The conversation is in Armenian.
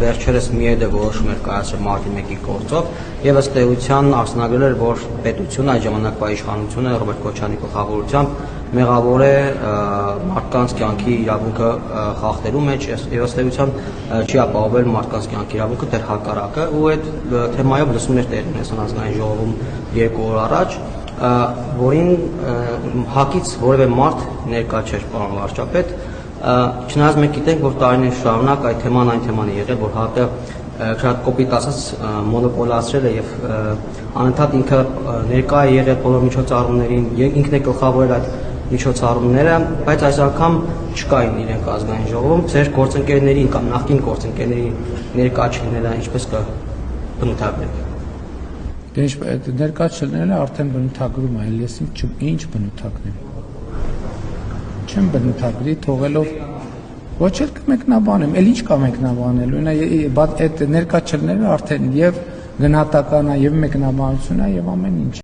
վերջերս միեդը որոշում էր կայացրել մարտի 1-ի գործով եւ ըստ էության արձանագրել էր, որ պետությունը այդ ժամանակվա իշխանությունը Ռոբերտ Քոչարյանի գլխավորությամբ մեղավոր է մարդկանց կյանքի իրավունքը խախտելու մեջ եւ ըստ էության չի ապահովել մարդկանց կյանքի իրավունքը, դեռ հակառակը, ու այդ թեմայով լսումներ տեղի ունեցան ազգային ժողովում 2 օր առաջ, որին հակից որևէ մարդ ներկա չէր, պարոն վարչապետ, չնայած մենք գիտենք, որ տարիներ շարունակ այդ թեման այն թեման է եղել, որ ՀԱԿ-ը շատ կոպիտ ասած մոնոպոլացրել է եւ անընդհատ ինքը ներկա է եղել բոլոր միջոցառումներին, ինքն է գլխավորել այդ միջոցառումները, բայց այս անգամ չկային իրենք ազգային ժողովում, ձեր գործընկերներին կամ նախկին գործընկերների ներկա չլինելը ինչպես կբնութագրեք։ Դե ներկա չլինելը արդեն բնութագրում է, ես ինչ բնութագրեմ։ Չեմ բնութագրի, թողելով ոչ էլ կմեկնաբանեմ, էլ ինչ կա մեկնաբանելու, այդ ներկա չլինելը արդեն եւ գնահատական է, եւ մեկնաբանություն է, եւ ամեն ինչ։